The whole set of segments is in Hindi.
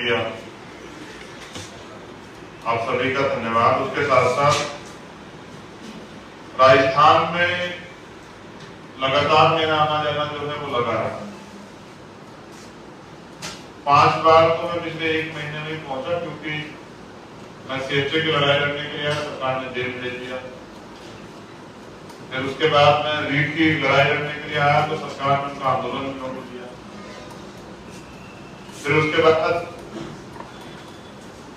दिया, आप सभी का धन्यवाद। उसके साथ साथ राजस्थान में लगातार मेरा आना जाना जो है वो लगा रहा। 5 बार तो मैं पिछले 1 महीने में पहुंचा, क्योंकि मैं सीएचए की लड़ाई लड़ने के लिए सरकार ने जेल भेज दिया। फिर उसके बाद मैं रीट की लड़ाई लड़ने के लिए आया तो सरकार ने उनका आंदोलन में रोक दिया। फिर उसके बाद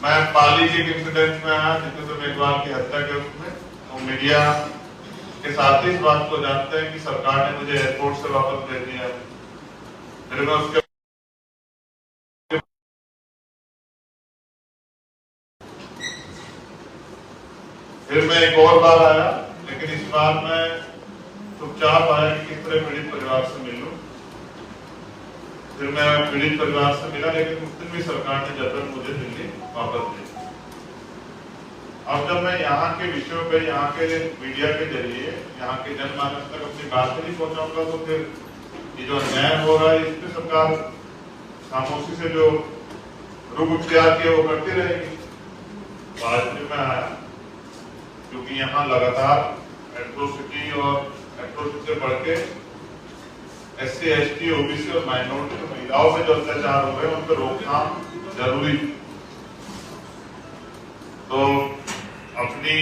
मैं पाली के इंसिडेंट में आया, जितेंद्र मेघवाल की हत्या के रूप में। तो मीडिया के साथ ही इस बात को जानते हैं कि सरकार ने मुझे एयरपोर्ट से वापस भेज दिया। फिर मैं उसके फिर मैं एक और बार आया, लेकिन इस बार मैं चुपचाप आया कि किस तरह पीड़ित परिवार से मिल लूं। फिर मैं पीड़ित परिवार से मिला, लेकिन उस दिन भी सरकार ने जबरन मुझे दिल्ली वापस भेज दिया। अब जब मैं यहाँ के विषयों पे, यहाँ के मीडिया के जरिए यहाँ के जनमानस तक अपनी बात नहीं पहुंचाऊंगा तो फिर ये जो अन्याय हो रहा है इस पे सरकार खामोशी से जो रुख इख्तियार किया वो करती रहेगी। तो आज भी मैं आया क्योंकि यहाँ लगातार एट्रोसिटी और एट्रोसिटी से बढ़ के SC, ST, OBC और माइनॉरिटी महिलाओं पे जो अत्याचार हो रहे हैं उन पर रोकथाम जरूरी। तो अपनी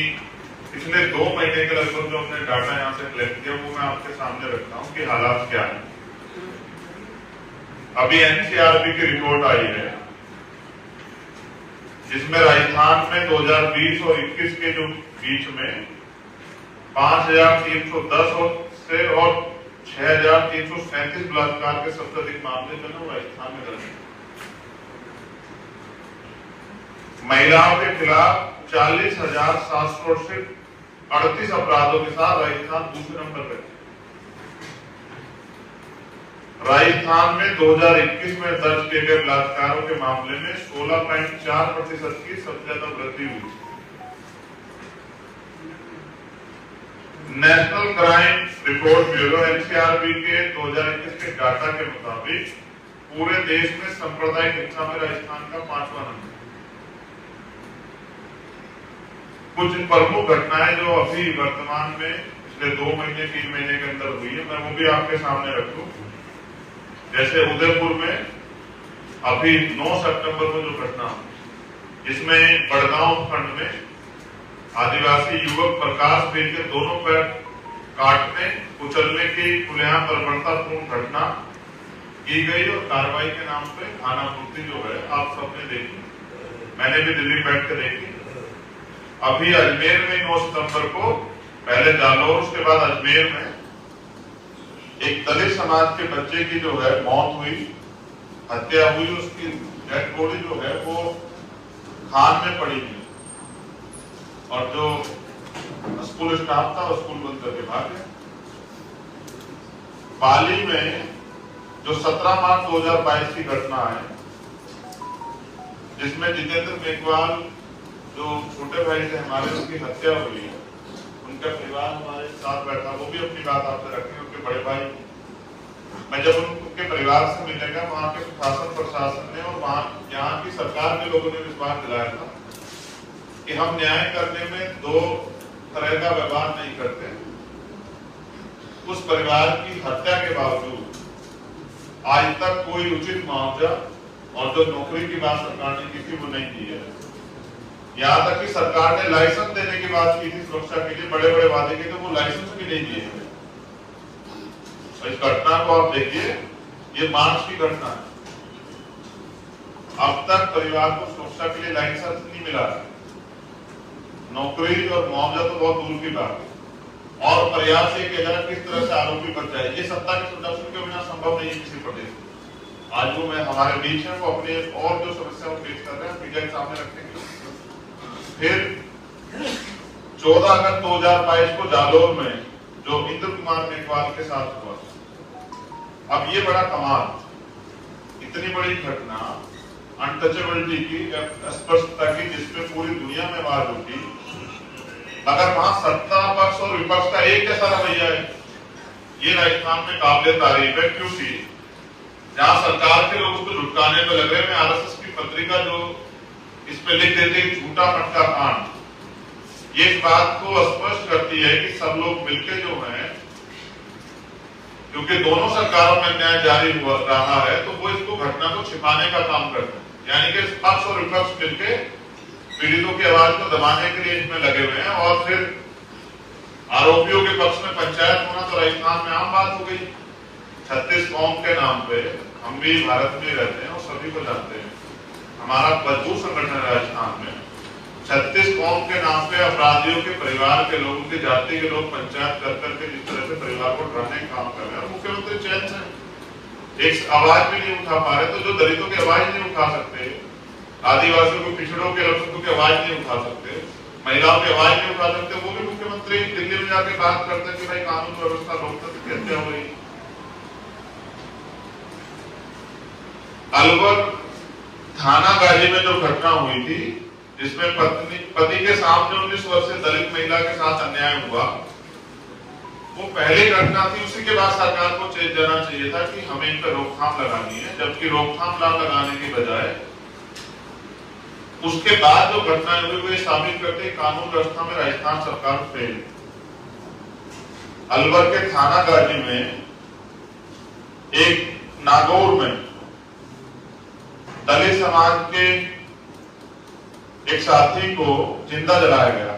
पिछले 2 महीने के लगभग जो हमने डाटा यहाँ से कलेक्ट किया वो मैं आपके सामने रखता हूँ कि हालात क्या है। अभी NCRB की रिपोर्ट आई है जिसमें राजस्थान में 2020 और 21 के जो बीच में 5310 से और 6337 बलात्कार के सबसे अधिक मामले जो है राजस्थान में दर्ज हैं। महिलाओं के खिलाफ 40,738 अपराधों के साथ राजस्थान दूसरे नंबर पर है। राजस्थान में 2021 में दर्ज किए गए बलात्कारों के मामले में 16.4% की सबसे ज्यादा वृद्धि हुई। National crime report bureau NCRB के 2021 के डाटा के मुताबिक पूरे देश में सांप्रदायिक हिंसा में राजस्थान का 5वां नंबर। कुछ प्रमुख घटनाएं जो अभी वर्तमान में पिछले 2 महीने 3 महीने के अंदर हुई है मैं वो भी आपके सामने रखूं। जैसे उदयपुर में अभी 9 सितंबर को जो घटना, जिसमें बड़गांव खंड में आदिवासी युवक प्रकाश बेन के दोनों पैर काटने कुचलने की खुलेआम बर्बरतापूर्ण घटना की गई और कार्रवाई के नाम पे खानापूर्ति जो है आप सबने देखी, मैंने भी दिल्ली बैठ कर देखी। अभी अजमेर में 9 सितंबर को पहले जालौर उसके बाद अजमेर में एक दलित समाज के बच्चे की जो है मौत हुई, हत्या हुई। उसकी डेड बॉडी जो है वो खान में पड़ी हुई और जो स्कूल स्टाफ था वो स्कूल बंद करके भाग गया। पाली में जो 17 मार्च 2022 की घटना है जिसमें जितेंद्र मेघवाल जो छोटे भाई थे हमारे, उसकी हत्या हुई है। उनका परिवार हमारे साथ बैठा, वो भी अपनी बात आपसे रखें। उनके बड़े भाई, मैं जब उनके परिवार से मिलने गया वहां के शासन प्रशासन ने और वहां यहाँ की सरकार के लोगों ने विश्वास दिलाया था कि हम न्याय करने में 2 तरह का व्यवहार नहीं करते। उस परिवार की हत्या के बावजूद आज तक कोई उचित मुआवजा और जो नौकरी की बात सरकार ने की थी वो नहीं दी है। यहाँ तक कि सरकार ने लाइसेंस देने की बात की थी सुरक्षा के लिए, बड़े बड़े वादे किए थे, वो लाइसेंस भी नहीं दिए। इस घटना को आप देखिए, ये मार्च की घटना है। अब तक परिवार को सुरक्षा के लिए लाइसेंस नहीं मिला, नौकरी और मुआवजा तो बहुत दूर की बात है। और प्रयास ये किया जाए किस तरह से आरोपी बच जाए, ये सत्ता के सुदर्शन के बिना संभव नहीं है किसी प्रदेश में। आज वो मैं हमारे बीच है वो अपने और जो समस्या पेश कर रहे हैं मीडिया के सामने रखेंगे। फिर 14 अगस्त 2022 को जालौर में जो इंद्र कुमार मेघवाल के साथ हुआ, अब ये बड़ा कमाल, इतनी बड़ी घटना अनटचेबिलिटी की, अस्पष्टता की, जिसपे पूरी दुनिया में आवाज उठी, अगर वहां सत्ता पक्ष और विपक्ष का एक जैसा रवैया है, ये राजस्थान में काबिल तारीफ है। क्योंकि जहां सरकार के लोग उसको झुटकाने में लग रहे हैं, मैं RSS की पत्रिका जो इस पे लिख देते झूठा मटका कांड, ये इस बात को स्पष्ट करती है कि सब लोग मिलके जो है, क्योंकि दोनों सरकारों में न्याय जारी हुआ रहा है, तो वो इसको घटना को छिपाने का काम करते हैं। यानी कि पक्ष और विपक्ष मिलके पीड़ितों की आवाज को दबाने के लिए इसमें लगे हुए हैं। और फिर आरोपियों के पक्ष में पंचायत होना तो राजस्थान में आम बात हो गई। 36 कौम के नाम पे, हम भी भारत में रहते हैं और सभी को जानते हैं, हमारा मजबूत संगठन है राजस्थान में। 36 कौम के नाम पे अपराधियों के परिवार के लोग, उनकी जाति के लोग पंचायत कर करके जिस तरह से परिवार को डराने का काम कर रहे हैं, मुख्यमंत्री चैन से एक आवाज भी नहीं उठा पा रहे। तो जो दलितों की आवाज नहीं उठा सकते, आदिवासियों को, पिछड़ों के लोगों की आवाज नहीं उठा सकते, महिलाओं की आवाज नहीं उठा सकते, वो भी मुख्यमंत्री दिल्ली में जाके बात करते हैं कि भाई कानून व्यवस्था लोकतंत्र की हत्या हो रही। अलवर थाना गाजी में जो घटना हुई थी, जिसमें पति के सामने 19 वर्षीय दलित महिला के साथ अन्याय हुआ, वो पहली घटना थी। उसी के बाद सरकार को चेत जाना चाहिए था कि हमें इन पर रोकथाम लगानी है, जबकि रोकथाम ना लगाने की बजाय उसके बाद जो घटनाएं हुई वो साबित करते कानून व्यवस्था में राजस्थान सरकार फेल। अलवर के थाना गाजी में एक नागौर में दलित समाज के एक साथी को जिंदा जलाया गया।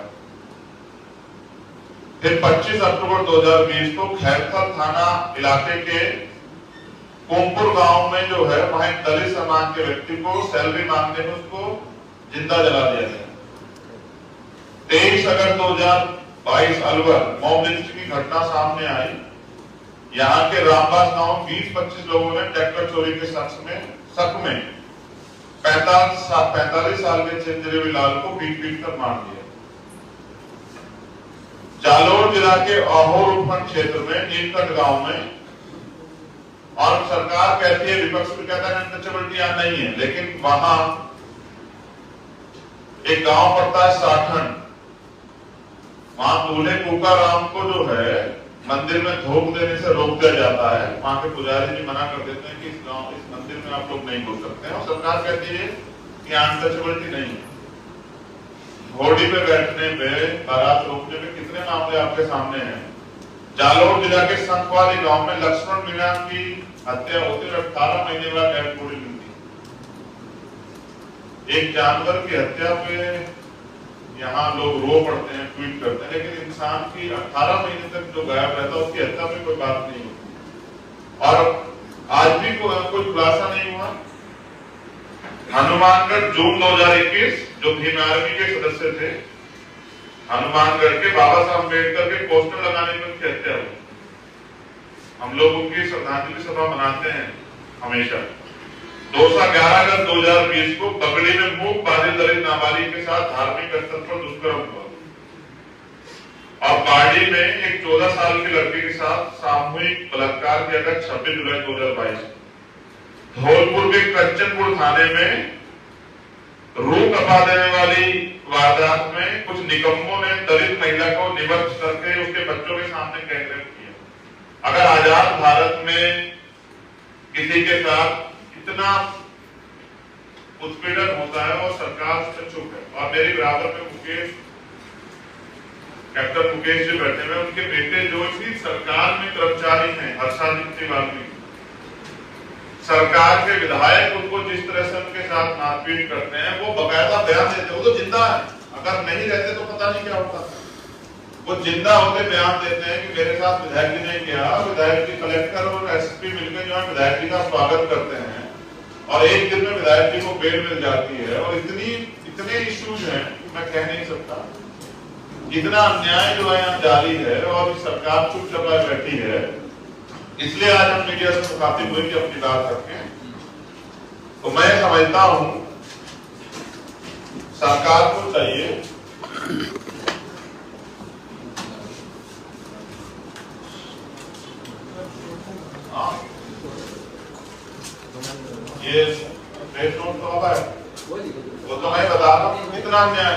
फिर 25 अक्टूबर 2020 को खैरथल थाना इलाके के कोमपुर गांव में जो है, वहां दलित समाज के व्यक्ति को सैलरी मांगने में उसको जिंदा जला दिया गया। 23 अगस्त 2022 अलवर मॉब लिंचिंग की घटना सामने आई। यहाँ के रामबास गांव 20-25 लोगों ने ट्रैक्टर चोरी के शक में 45 साल के चिंजरेवी लाल को पीट कर मार दिया। जालोर जिला के अहोर उपखंड क्षेत्र में नीलकंठ गांव में, और सरकार कहती है, विपक्ष भी कहता है अनटचेबिलिटी यहाँ नहीं है, लेकिन वहां एक गांव पड़ता है साठन, वहां दूल्हे कुका राम को जो है मंदिर में धोख देने से रोक दिया जाता है। वहां के पुजारी जी मना कर देते हैं कि इस मंदिर में आप लोग नहीं घुस सकते हैं, और सरकार कहती है कि अनटचेबिलिटी नहीं है। घोड़ी पे बैठने पे, बारात रोकने पे कितने मामले आपके सामने हैं। जालोर जिला के संतवाली गांव में लक्ष्मण मीणा की हत्या होती है, 18 महीने बाद डेड बॉडी मिलती। एक जानवर की हत्या पे यहाँ लोग रो पड़ते हैं, ट्वीट करते हैं, लेकिन इंसान की 18 महीने तक जो गायब रहता है उसकी हत्या पे कोई बात नहीं होती। और आज भी कोई खुलासा नहीं हुआ। हनुमानगढ़ जून 2021 जो भीम आर्मी के सदस्य थे, हनुमानगढ़ के बाबा साहब अम्बेडकर के पोस्टर लगाने में उनकी हत्या हुई। हम लोग उनकी श्रद्धांजलि सभा मनाते हैं हमेशा। 11 अगस्त 2020 को पगड़ी में मूक बाधित दलित नाबालिग के साथ धार्मिक स्थल पर दुष्कर्म हुआ। और बाड़ी में एक 14 साल की लड़की के साथ सामूहिक बलात्कार किया गया 26 जुलाई 2022। धौलपुर के कंचनपुर थाने में रूह कपा देने वाली वारदात में कुछ निकम्मों ने दलित महिला को निबंध करके उसके बच्चों के सामने गैंगरेप किया। अगर आजाद भारत में किसी के साथ इतना उत्पीड़न होता है और सरकार उससे चुप है, और मेरे बराबर में मुकेश, कैप्टन मुकेश जी बैठे हुए, उनके बेटे जो इसी सरकार में कर्मचारी हैं, हर्षादित्य वाल्मीकि, सरकार के विधायक उनको जिस तरह से उनके साथ मारपीट करते हैं, वो बकायदा बयान देते। वो तो जिंदा है, अगर नहीं रहते तो पता नहीं क्या होता। वो जिंदा होते बयान देते हैं कि मेरे साथ विधायक जी ने किया। विधायक जी, कलेक्टर और एसपी मिलकर जो है विधायक जी का स्वागत करते हैं, और एक दिन में विधायक जी को बेल मिल जाती है। और इतने इश्यूज हैं मैं कह नहीं सकता। इतना अन्याय जो है यहाँ जारी है और सरकार चुप चपाए बैठी है। इसलिए आज हम मीडिया से मुखातिब हुए कि अपनी बात रखें। तो मैं समझता हूं सरकार को चाहिए ये प्रेस नोट तो होगा, वो तो मैं बता रहा हूँ। कितना अन्याय,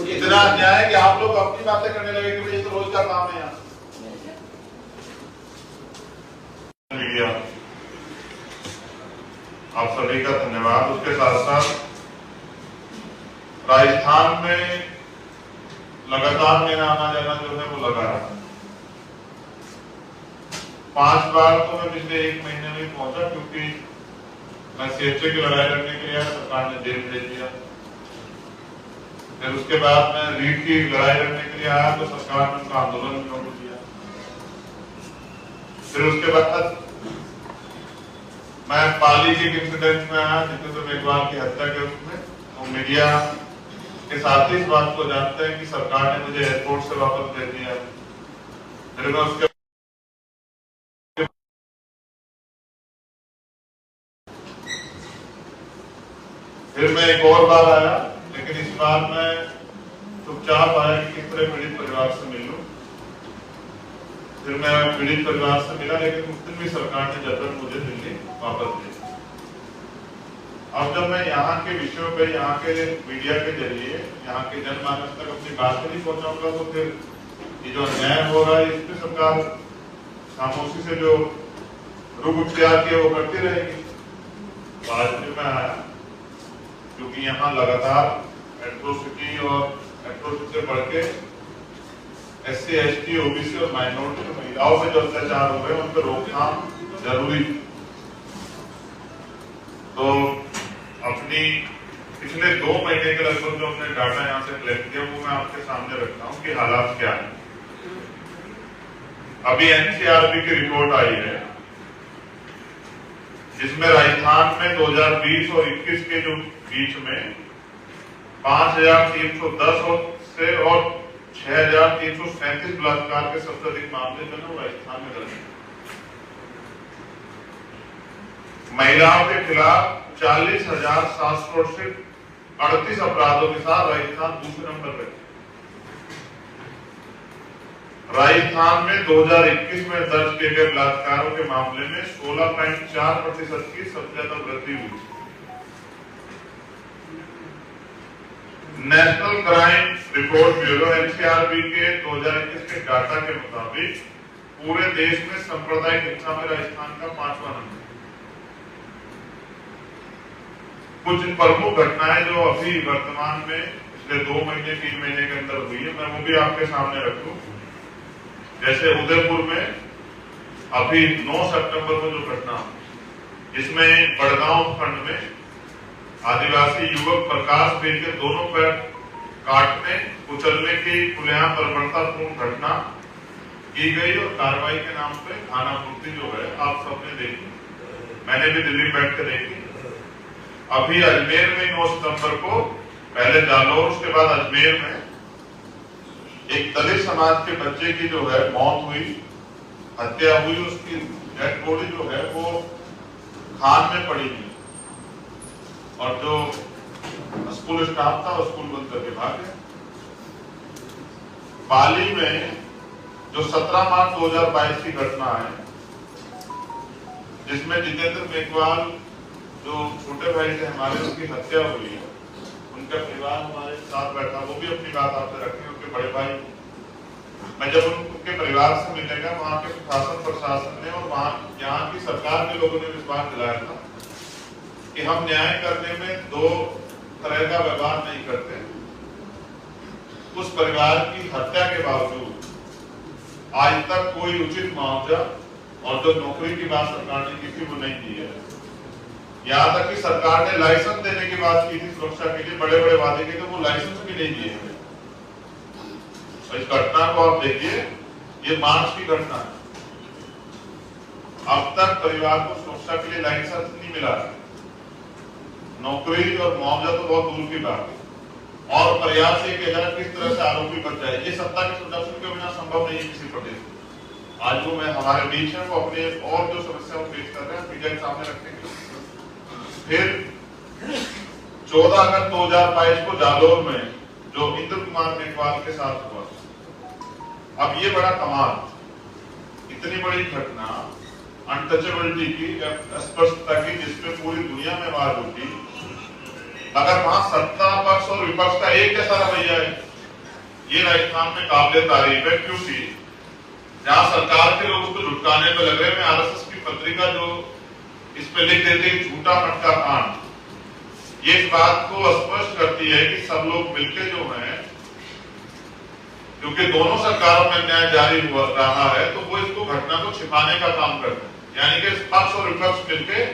इतना अन्याय कि आप लोग अपनी बातें करने लगे कि ये तो रोज का काम है। यहाँ मीडिया आप सभी का धन्यवाद। उसके साथ साथ राजस्थान में लगातार मेरा आना जाना जो है वो लगा रहा। 5 बार तो मैं पिछले 1 महीने में पहुंचा, क्योंकि मैं सीएचए की लड़ाई लड़ने के लिए सरकार ने जेल भेज दिया। फिर उसके बाद मैं रीट की लड़ाई लड़ने के लिए आया तो सरकार ने उसका आंदोलन भी शुरू किया। फिर उसके बाद मैं पाली के इंसिडेंट में आया, जितेंद्र मेघवाल की हत्या के उसमें, तो मीडिया के साथ ही इस बात को जानते हैं कि सरकार ने मुझे एयरपोर्ट से वापस भेज दिया। फिर मैं उसके फिर मैं एक और बार आया, लेकिन इस बार मैं चुपचाप आया कि किस तरह पीड़ित परिवार से मिल लूं। फिर मैं पीड़ित परिवार से मिला, लेकिन उस दिन भी सरकार ने जबरन मुझे दिल्ली वापस भेजा। अब जब मैं यहाँ के विषयों पे, यहाँ के मीडिया के जरिए यहाँ के जनमानस तक अपनी बात नहीं पहुंचाऊंगा, तो फिर ये जो अन्याय हो रहा है इस पे सरकार खामोशी से जो रुख अख्तियार किया वो करती रहेगी। तो आज भी मैं आया क्योंकि यहाँ लगातार एट्रोसिटी और एट्रोसिटी से बढ़ के SC, ST, OBC और माइनॉरिटी महिलाओं पे जो अत्याचार हो रहे हैं उन पर रोकथाम जरूरी। तो अपनी पिछले 2 महीने के लगभग जो हमने डाटा यहाँ से कलेक्ट किया वो मैं आपके सामने रखता हूँ कि हालात क्या है। अभी NCRB की रिपोर्ट आई है, जिसमें राजस्थान में 2020 और 21 के जो बीच में 5310 से और 6337 बलात्कार के सबसे अधिक मामले जो है राजस्थान में दर्ज हैं। महिलाओं के खिलाफ 40,738 अपराधों के साथ राजस्थान दूसरे नंबर पर। राजस्थान में 2021 में दर्ज किए गए बलात्कारों के मामले में 16.4% की सबसे ज्यादा वृद्धि हुई। National crime report bureau NCRB के 2021 के डाटा के मुताबिक पूरे देश में सांप्रदायिक हिंसा में राजस्थान का 5वां नंबर। कुछ प्रमुख घटनाएं जो अभी वर्तमान में पिछले 2 महीने 3 महीने के अंदर हुई है, मैं वो भी आपके सामने रखूं। जैसे उदयपुर में अभी 9 सितंबर को जो घटना, जिसमें बड़गांव खंड में आदिवासी युवक प्रकाश बेल के दोनों पैर काटने कुचलने की खुलेआम बर्बरतापूर्ण घटना की गई और कार्रवाई के नाम पे खानापूर्ति जो है आप सबने देखी, मैंने भी दिल्ली बैठ के देखी। अभी अजमेर में 9 सितंबर को, पहले जालौर उसके बाद अजमेर में एक दलित समाज के बच्चे की जो है मौत हुई, हत्या हुई। उसकी डेड बॉडी जो है वो खान में पड़ी हुई और जो स्कूल स्टाफ था वो स्कूल बंद करके भाग गया। पाली में जो 17 मार्च 2022 की घटना है, जिसमें जितेंद्र मेघवाल जो छोटे भाई थे हमारे, उसकी हत्या हुई है। उनका परिवार हमारे साथ बैठा, वो भी अपनी बात आपसे रखें। उनके बड़े भाई, मैं जब उनके परिवार से मिलेगा, वहां के शासन प्रशासन ने और वहां यहाँ की सरकार के लोगों ने विश्वास दिलाया था कि हम न्याय करने में 2 तरह का व्यवहार नहीं करते। उस परिवार की हत्या के बावजूद आज तक कोई उचित मुआवजा और जो नौकरी की बात सरकार ने की थी वो नहीं दी है। यहाँ तक कि सरकार ने लाइसेंस देने की बात की थी सुरक्षा के लिए, बड़े बड़े वादे किए थे, वो लाइसेंस भी नहीं दिए। इस घटना को आप देखिए, ये मार्च की घटना है। अब तक परिवार को सुरक्षा के लिए लाइसेंस नहीं मिला, नौकरी और मुआवजा तो बहुत दूर की बात है। और प्रयास ये किया जाए किस तरह से आरोपी बच जाए, ये सत्ता के सुदर्शन के बिना संभव नहीं है किसी प्रदेश में। आज जो मैं हमारे बीच है वो अपने और जो समस्या पेश कर रहे हैं मीडिया के सामने रखेंगे। फिर 14 अगस्त 2022 को जालौर में जो इंद्र कुमार मेघवाल के साथ हुआ, अब ये बड़ा कमाल, इतनी बड़ी घटना अनटचेबिलिटी की, स्पष्टता की, जिसमें पूरी दुनिया में आवाज उठी। अगर वहां सत्ता पक्ष और विपक्ष का एक जैसा रवैया है, ये राजस्थान में काबिले तारीफ है। क्योंकि जहां सरकार के लोग उसको झुटकाने में लग रहे हैं, RSS की पत्रिका जो इसमें लिख देते हैं झूठा मटका कांड। ये इस बात को स्पष्ट करती है कि सब लोग मिलकर जो है, क्योंकि दोनों सरकारों में अन्याय जारी हुआ रहा है, तो वो इसको घटना को छिपाने का काम करते हैं। यानी कि पक्ष और विपक्ष मिलकर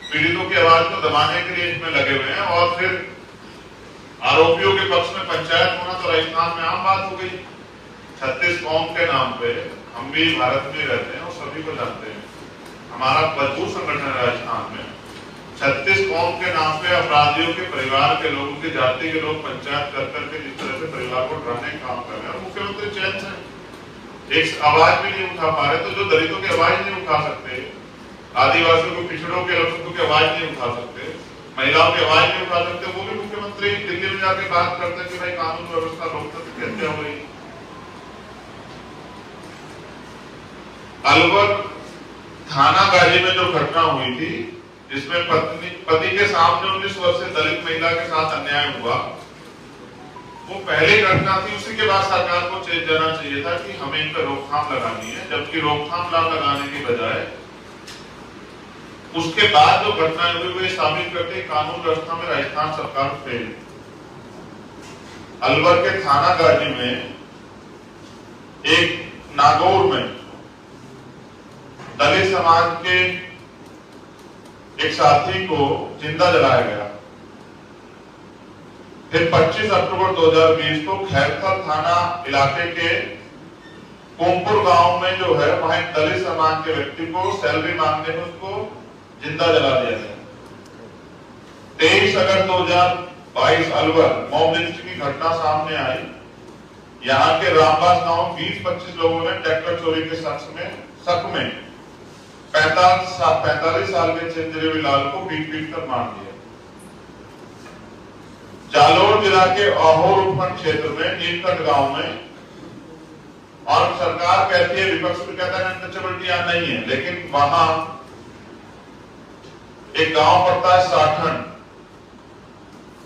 पीड़ितों की आवाज को दबाने के लिए इसमें लगे हुए हैं। और फिर आरोपियों के पक्ष में पंचायत होना तो राजस्थान में आम बात हो गई। 36 कौम के नाम पे हम भी भारत में रहते हैं और सभी को जानते हैं, हमारा मजबूत संगठन है राजस्थान में। 36 कौम के नाम पे अपराधियों के परिवार के लोगों की जाति के लोग पंचायत कर करके जिस तरह से परिवार को डराने का काम कर रहे हैं, मुख्यमंत्री चैन से एक आवाज भी नहीं उठा पा रहे। तो जो दलितों की आवाज नहीं उठा सकते, आदिवासियों को, पिछड़ों के लोगों की आवाज नहीं उठा सकते, महिलाओं की आवाज नहीं उठा सकते, वो भी मुख्यमंत्री दिल्ली में जाके बात करते हैं कि भाई कानून व्यवस्था लोकतंत्र की हत्या हो रही। अलवर थाना गाजी में जो घटना हुई थी, जिसमें पति के सामने 19 वर्षीय दलित महिला के साथ अन्याय हुआ, वो पहली घटना थी। उसी के बाद सरकार को चेत जाना चाहिए था कि हमें इन पर रोकथाम लगानी है, जबकि रोकथाम लगाने की बजाय उसके बाद जो घटनाएं हुई वो साबित करते कानून व्यवस्था में राजस्थान सरकार फेल। अलवर के थाना गाजी में एक नागौर में दलित समाज के एक साथी को जिंदा जलाया गया। फिर 25 अक्टूबर 2020 को खैरथल थाना इलाके के कोमपुर गांव में जो है, वहां दलित समाज के व्यक्ति को सैलरी मांगने में उसको जिंदा जला दिया गया। 23 अगस्त 2022 अलवर मॉब लिंचिंग की घटना सामने आई। यहाँ के रामबास गांव 20-25 लोगों ने ट्रैक्टर चोरी के शक में 45 साल के चंद्रवी लाल को पीट कर मार दिया। जालोर जिला के अहोर उपखंड क्षेत्र में नीलकंठ गांव में, और सरकार कहती है, विपक्ष भी कहता है अनटचेबिलिटी यहाँ नहीं है, लेकिन वहां एक गांव पड़ता है साठन,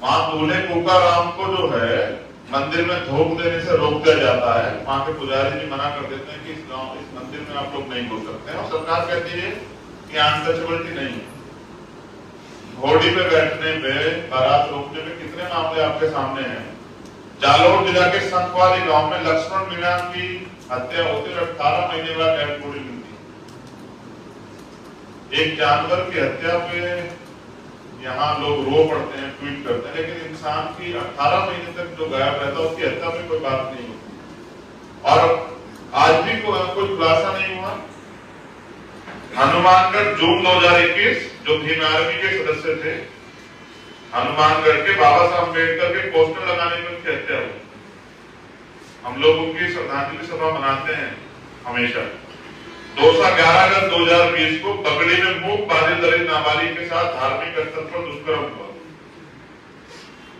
वहां दूल्हे कुकाराम को जो है मंदिर में धोख देने से रोक दिया जाता है। वहां के पुजारी जी मना कर देते हैं कि इस मंदिर में आप लोग नहीं घुस सकते हैं, और सरकार कहती है कि अनटचेबिलिटी नहीं है। घोड़ी पे बैठने पे, बारात रोकने में कितने मामले आपके सामने हैं। जालोर जिला के संतवाली गांव में लक्ष्मण मीणा की हत्या होती है, 18 महीने बाद डेड बॉडी मिलती। एक जानवर की हत्या पे यहाँ लोग रो पड़ते हैं, ट्वीट करते हैं, लेकिन इंसान की 18 महीने तक जो गायब रहता है उसकी हत्या पे कोई बात नहीं होती। और आज भी कोई खुलासा नहीं हुआ। हनुमानगढ़ जून 2021 जो भीम आर्मी के सदस्य थे, हनुमानगढ़ के बाबा साहब अम्बेडकर के पोस्टर लगाने में उनकी हत्या हुई। हम लोग उनकी श्रद्धांजलि सभा मनाते हैं हमेशा। 11 अगस्त 2020 को पगड़ी में मूक बाधित दलित नाबालिग के साथ धार्मिक स्थल पर दुष्कर्म हुआ।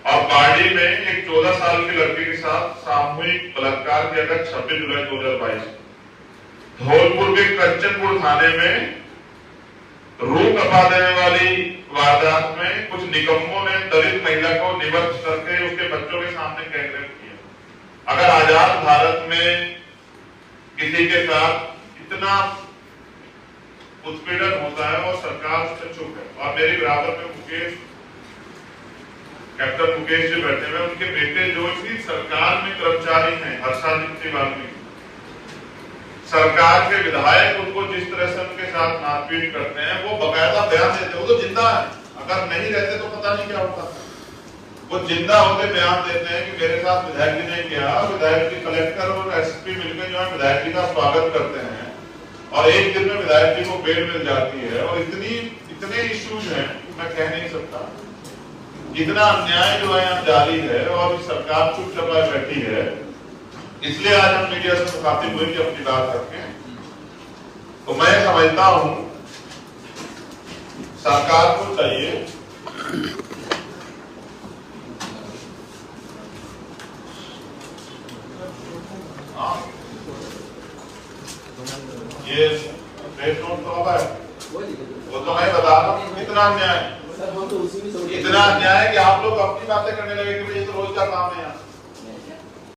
और बाड़ी में एक 14 साल की लड़की के साथ सामूहिक बलात्कार किया गया 26 जुलाई 2022। धौलपुर के कंचनपुर थाने में रूह कपा देने वाली वारदात में कुछ निकम्मों ने दलित महिला को निवर्त करके उसके बच्चों के सामने गैंगरेप किया। अगर आजाद भारत में किसी के साथ इतना उत्पीड़न होता है और सरकार उससे चुप है, और मेरी बराबर में कैप्टन मुकेश जी बैठे हुए, उनके बेटे जो इसी सरकार में कर्मचारी हैं, हर्षादित्य वाल्मीकि, सरकार के विधायक उनको जिस तरह से उनके साथ मारपीट करते हैं, वो बकायदा बयान देते हैं। वो तो जिंदा है, अगर नहीं रहते तो पता नहीं क्या होता। वो जिंदा होते बयान देते हैं कि मेरे साथ विधायक जी ने किया। विधायक जी, कलेक्टर और एसपी मिलकर जो है विधायक जी का स्वागत करते हैं, और एक दिन में विधायक जी को बेल मिल जाती है। और इतने इश्यूज हैं मैं कह नहीं सकता। इतना अन्याय जो है यहाँ जारी है और सरकार चुपचाप बैठी है। इसलिए आज हम मीडिया से मुखातिब हुए कि अपनी बात रखें। तो मैं समझता हूं सरकार को चाहिए ये प्रेस नोट तो अब है, वो तो मैं बता रहा हूँ कितना अन्याय, इतना अन्याय कि आप लोग अपनी बातें करने लगे कि ये तो रोज का काम है यहाँ।